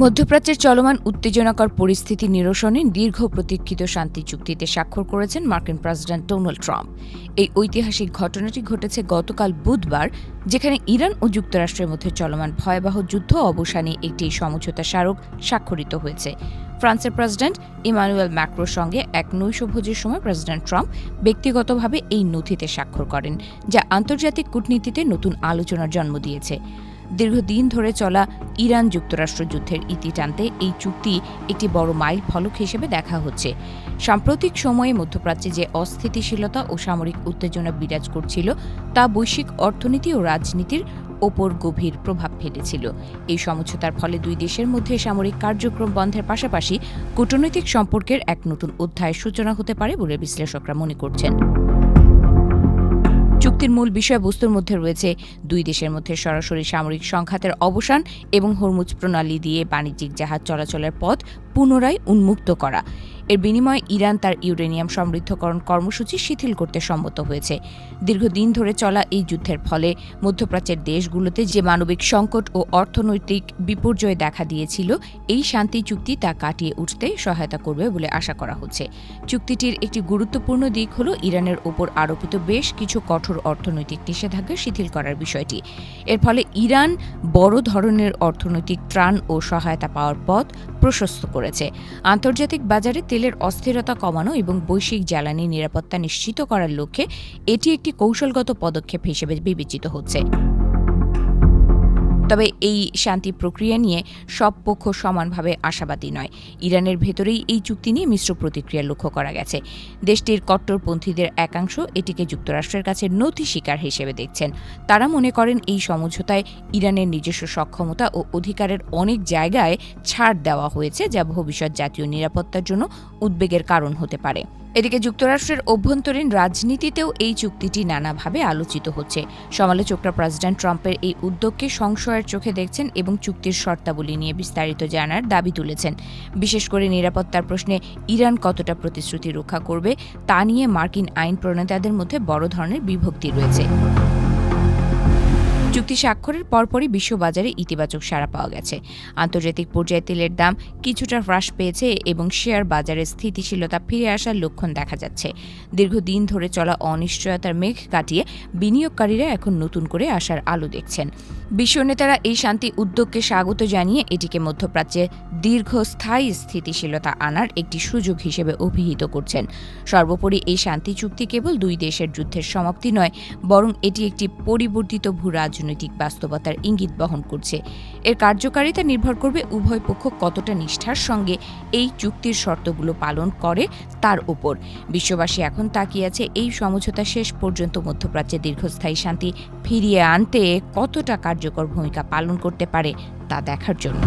মধ্যপ্রাচ্যের চলমান উত্তেজনাকর পরিস্থিতি নিরসনে দীর্ঘ প্রতীক্ষিত শান্তি চুক্তিতে স্বাক্ষর করেছেন মার্কিন প্রেসিডেন্ট ডোনাল্ড ট্রাম্প। এই ঐতিহাসিক ঘটনাটি ঘটেছে গতকাল বুধবার, যেখানে ইরান ও যুক্তরাষ্ট্রের মধ্যে চলমান ভয়াবহ যুদ্ধ অবসানে একটি সমঝোতা স্মারক স্বাক্ষরিত হয়েছে। ফ্রান্সের প্রেসিডেন্ট ইমানুয়েল ম্যাক্রোর সঙ্গে এক নৈশভোজের সময় প্রেসিডেন্ট ট্রাম্প ব্যক্তিগতভাবে এই নথিতে স্বাক্ষর করেন, যা আন্তর্জাতিক কূটনীতিতে নতুন আলোচনার জন্ম দিয়েছে। দীর্ঘদিন ধরে চলা ইরান যুক্তরাষ্ট্র যুদ্ধের ইতি টানতে এই চুক্তি একটি বড় মাইল ফলক হিসেবে দেখা হচ্ছে। সাম্প্রতিক সময়ে মধ্যপ্রাচ্যে যে অস্থিতিশীলতা ও সামরিক উত্তেজনা বিরাজ করছিল, তা বৈশ্বিক অর্থনীতি ও রাজনীতির ওপর গভীর প্রভাব ফেলেছিল। এই সমঝোতার ফলে দুই দেশের মধ্যে সামরিক কার্যক্রম বন্ধের পাশাপাশি কূটনৈতিক সম্পর্কের এক নতুন অধ্যায়ের সূচনা হতে পারে বলে বিশ্লেষকরা মনে করছেন। চুক্তির মূল বিষয়বস্তুর মধ্যে রয়েছে দুই দেশের মধ্যে সরাসরি সামরিক সংঘাতের অবসান এবং হরমুজ প্রণালী দিয়ে বাণিজ্যিক জাহাজ চলাচলের পথ পুনরায় উন্মুক্ত করা। এর বিনিময়ে ইরান তার ইউরেনিয়াম সমৃদ্ধকরণ কর্মসূচি শিথিল করতে সম্মত হয়েছে। দীর্ঘদিন ধরে চলা এই যুদ্ধের ফলে মধ্যপ্রাচ্যের দেশগুলোতে যে মানবিক সংকট ও অর্থনৈতিক বিপর্যয় দেখা দিয়েছিল, এই শান্তি চুক্তি তা কাটিয়ে উঠতে সহায়তা করবে বলে আশা করা হচ্ছে। চুক্তিটির একটি গুরুত্বপূর্ণ দিক হল ইরানের ওপর আরোপিত বেশ কিছু কঠোর অর্থনৈতিক নিষেধাজ্ঞা শিথিল করার বিষয়টি। এর ফলে ইরান বড় ধরনের অর্থনৈতিক ত্রাণ ও সহায়তা পাওয়ার পথ প্রশস্ত করেছে। আন্তর্জাতিক বাজারে তেলের অস্থিরতা কমানো এবং বৈশ্বিক জ্বালানি নিরাপত্তা নিশ্চিত করার লক্ষ্যে এটি একটি কৌশলগত পদক্ষেপ হিসেবে বিবেচিত হচ্ছে। তবে এই শান্তি প্রক্রিয়া নিয়ে সব পক্ষ সমানভাবে আশাবাদী নয়। ইরানের ভেতরেই এই চুক্তি নিয়ে মিশ্র প্রতিক্রিয়া লক্ষ্য করা গেছে। দেশটির কট্টরপন্থীদের একাংশ এটিকে যুক্তরাষ্ট্রের কাছে নথি স্বীকার হিসেবে দেখছেন। তারা মনে করেন এই সমঝোতায় ইরানের নিজস্ব সক্ষমতা ও অধিকারের অনেক জায়গায় ছাড় দেওয়া হয়েছে, যা ভবিষ্যৎ জাতীয় নিরাপত্তার জন্য উদ্বেগের কারণ হতে পারে। এদিকে যুক্তরাষ্ট্রের অভ্যন্তরীণ রাজনীতিতেও এই চুক্তিটি নানাভাবে আলোচিত হচ্ছে। সমালোচকরা প্রেসিডেন্ট ট্রাম্পের এই উদ্যোগকে সংশয়ের চোখে দেখছেন এবং চুক্তির শর্তাবলী নিয়ে বিস্তারিত জানার দাবি তুলেছেন। বিশেষ করে নিরাপত্তার প্রশ্নে ইরান কতটা প্রতিশ্রুতি রক্ষা করবে তা নিয়ে মার্কিন আইন প্রণেতাদের মধ্যে বড় ধরনের বিভক্তি রয়েছে। চুক্তি স্বাক্ষরের পরপরই বিশ্ববাজারে ইতিবাচক সাড়া পাওয়া গেছে। আন্তর্জাতিক পর্যায়ে তেলের দাম কিছুটা হ্রাস পেয়েছে এবং শেয়ার বাজারে স্থিতিশীলতা ফিরে আসার লক্ষণ দেখা যাচ্ছে। দীর্ঘদিন ধরে চলা অনিশ্চয়তার মেঘ কাটিয়ে বিনিয়োগকারীরা এখন নতুন করে আশার আলো দেখছেন। বিশ্ব নেতারা এই শান্তি উদ্যোগকে স্বাগত জানিয়ে এটিকে মধ্যপ্রাচ্যে দীর্ঘস্থায়ী স্থিতিশীলতা আনার একটি সুযোগ হিসেবে অভিহিত করছেন। সর্বোপরি এই শান্তি চুক্তি কেবল দুই দেশের যুদ্ধের সমাপ্তি নয়, বরং এটি একটি পরিবর্তিত ভূরাজনৈতিক বাস্তবতার ইঙ্গিত বহন করছে। এর কার্যকারিতা নির্ভর করবে উভয় পক্ষ কতটা নিষ্ঠার সঙ্গে এই চুক্তির শর্তগুলো পালন করে তার উপর। বিশ্ববাসী এখন তাকিয়ে আছে এই সমঝোতা শেষ পর্যন্ত মধ্যপ্রাচ্যে দীর্ঘস্থায়ী শান্তি ফিরিয়ে আনতে কতটা কার্যকর ভূমিকা পালন করতে পারে তা দেখার জন্য।